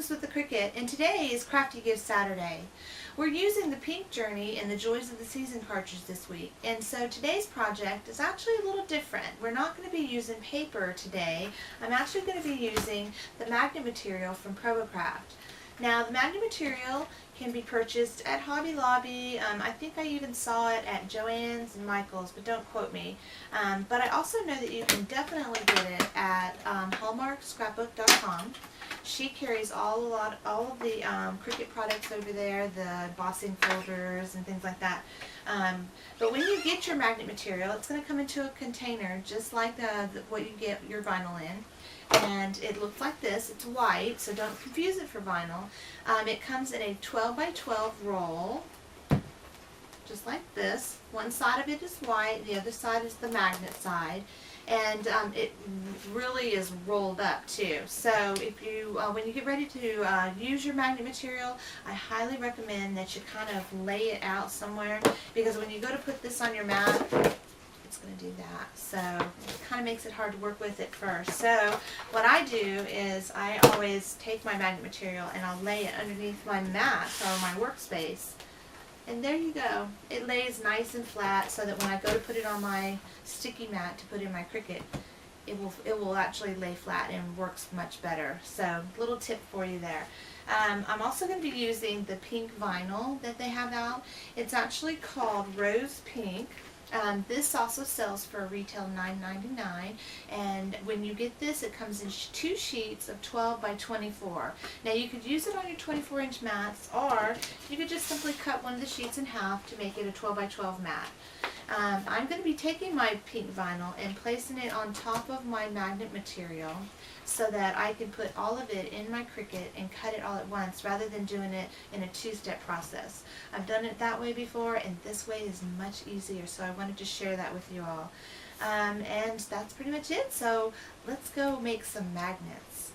Practice with the Cricut, and today is Crafty Gift Saturday. We're using the Pink Journey in the Joys of the Season cartridge this week, and so today's project is actually a little different. We're not going to be using paper today. I'm actually going to be using the magnet material from Probocraft. Now, the magnet material can be purchased at Hobby Lobby. I think I even saw it at Joann's and Michael's, but don't quote me. But I also know that you can definitely get it at hallmarkscrapbook.com. She carries all of the Cricut products over there, the embossing folders and things like that. But when you get your magnet material, it's going to come into a container just like what you get your vinyl in. And it looks like this. It's white, so don't confuse it for vinyl. It comes in a 12 by 12 roll, just like this. One side of it is white, the other side is the magnet side. And it really is rolled up too. So if you, when you get ready to use your magnet material, I highly recommend that you kind of lay it out somewhere, because when you go to put this on your mat, it's going to do that. So it kind of makes it hard to work with at first. So what I do is I always take my magnet material and I'll lay it underneath my mat or my workspace. And there you go. It lays nice and flat so that when I go to put it on my sticky mat to put in my Cricut, it will actually lay flat and works much better. So little tip for you there. I'm also going to be using the pink vinyl that they have out. It's actually called Rose Pink. This also sells for a retail $9.99, and when you get this, it comes in 2 sheets of 12 by 24. Now you could use it on your 24-inch mats, or you could just simply cut one of the sheets in half to make it a 12 by 12 mat. I'm going to be taking my pink vinyl and placing it on top of my magnet material so that I can put all of it in my Cricut and cut it all at once rather than doing it in a 2-step process. I've done it that way before, and this way is much easier, so I wanted to share that with you all. And that's pretty much it, so let's go make some magnets.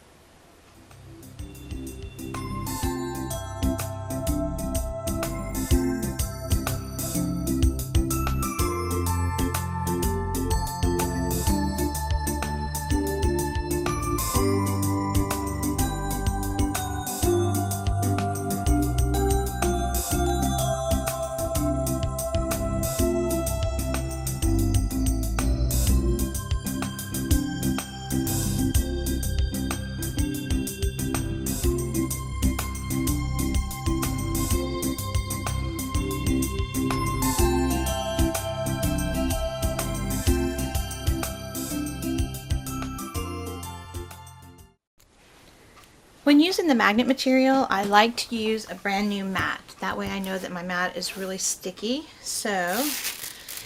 When using the magnet material, I like to use a brand new mat. That way I know that my mat is really sticky. So,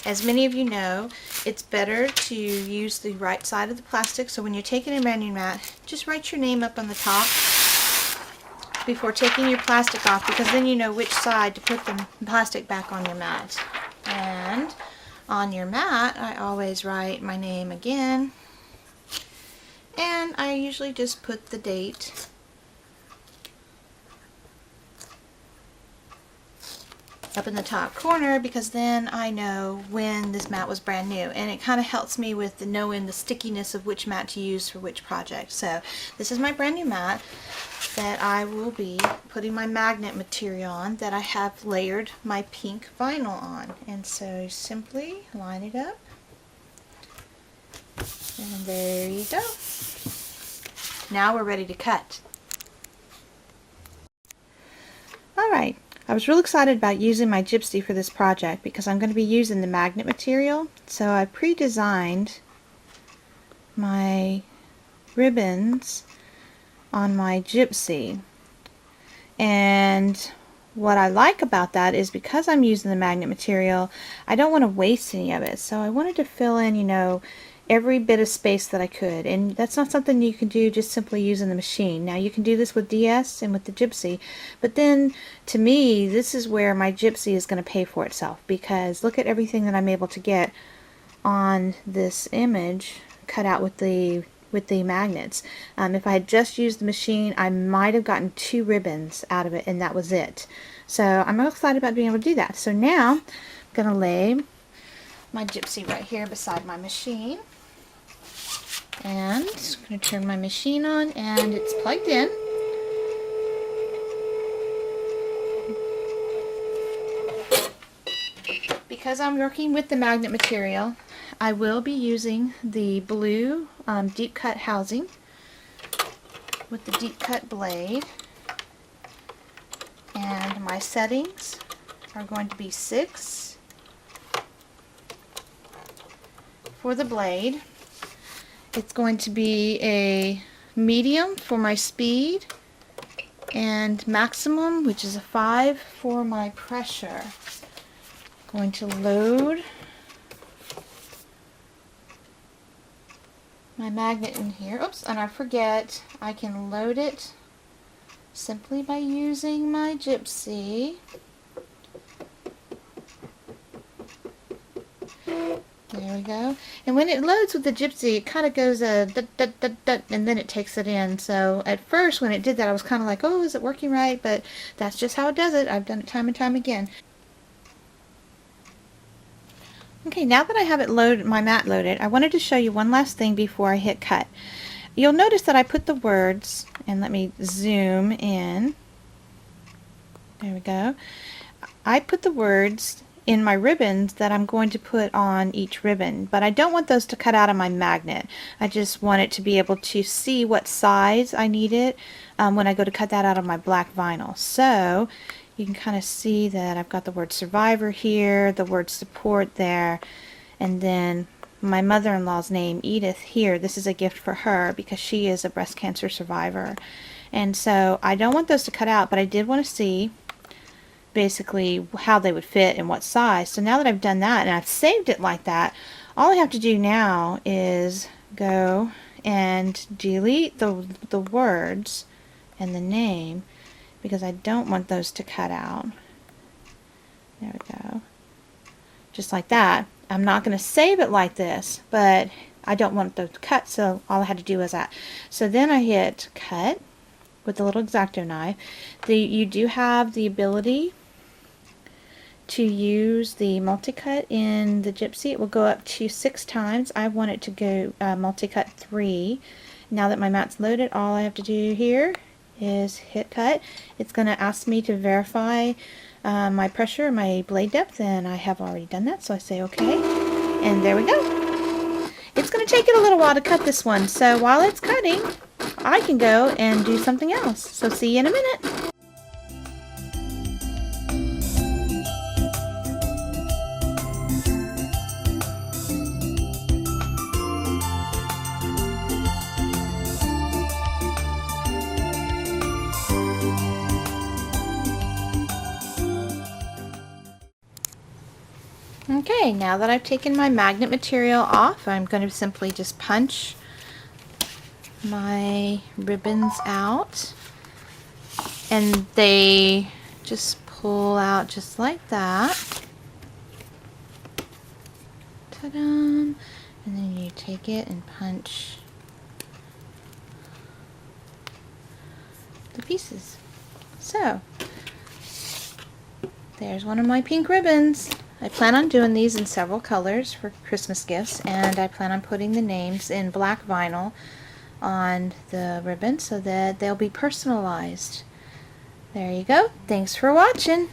as many of you know, it's better to use the right side of the plastic. So when you're taking a brand new mat, just write your name up on the top before taking your plastic off, because then you know which side to put the plastic back on your mat. And on your mat, I always write my name again. And I usually just put the date up in the top corner, because then I know when this mat was brand new, and it kind of helps me with knowing the stickiness of which mat to use for which project. So this is my brand new mat that I will be putting my magnet material on, that I have layered my pink vinyl on. And so simply line it up, and there you go. Now we're ready to cut. Alright, I was real excited about using my Gypsy for this project because I'm going to be using the magnet material. So I pre-designed my ribbons on my Gypsy. And what I like about that is, because I'm using the magnet material, I don't want to waste any of it. So I wanted to fill in, you know, every bit of space that I could, and that's not something you can do just simply using the machine. Now you can do this with DS and with the Gypsy, but then to me this is where my Gypsy is going to pay for itself, because look at everything that I'm able to get on this image cut out with the magnets. If I had just used the machine, I might have gotten 2 ribbons out of it, and that was it. So I'm real excited about being able to do that. So now I'm going to lay my Gypsy right here beside my machine. And I'm going to turn my machine on, and it's plugged in. because I'm working with the magnet material, I will be using the blue deep cut housing with the deep cut blade, and my settings are going to be 6 for the blade. It's going to be a medium for my speed and maximum, which is a 5 for my pressure. Going to load my magnet in here. Oops, and I forget, I can load it simply by using my Gypsy. There we go. And when it loads with the Gypsy, it kind of goes dut, dut, dut, dut, and then it takes it in. So at first when it did that, I was kind of like, oh, is it working right? But that's just how it does it. I've done it time and time again. Okay, now that I have it loaded, my mat loaded, I wanted to show you one last thing before I hit cut. You'll notice that I put the words, and let me zoom in. There we go. I put the words in my ribbons that I'm going to put on each ribbon, but I don't want those to cut out of my magnet. I just want it to be able to see what size I need it when I go to cut that out of my black vinyl. So you can kind of see that I've got the word survivor here, the word support there, and then my mother-in-law's name, Edith, here. This is a gift for her because she is a breast cancer survivor. And so I don't want those to cut out, but I did want to see basically how they would fit and what size. So now that I've done that and I've saved it like that, all I have to do now is go and delete the words and the name, because I don't want those to cut out. There we go. Just like that. I'm not going to save it like this, but I don't want those to cut, so all I had to do was that. So then I hit cut with the little X-Acto knife. You do have the ability to use the multi-cut in the Gypsy. It will go up to 6 times. I want it to go multi-cut 3. Now that my mat's loaded, all I have to do here is hit cut. It's going to ask me to verify my pressure, my blade depth, and I have already done that, so I say okay, and there we go. It's going to take it a little while to cut this one, so while it's cutting, I can go and do something else. So see you in a minute. Okay, now that I've taken my magnet material off, I'm going to simply just punch my ribbons out, and they just pull out just like that. Ta-da! And then you take it and punch the pieces. So, there's one of my pink ribbons. I plan on doing these in several colors for Christmas gifts, and I plan on putting the names in black vinyl on the ribbon so that they'll be personalized. There you go. Thanks for watching.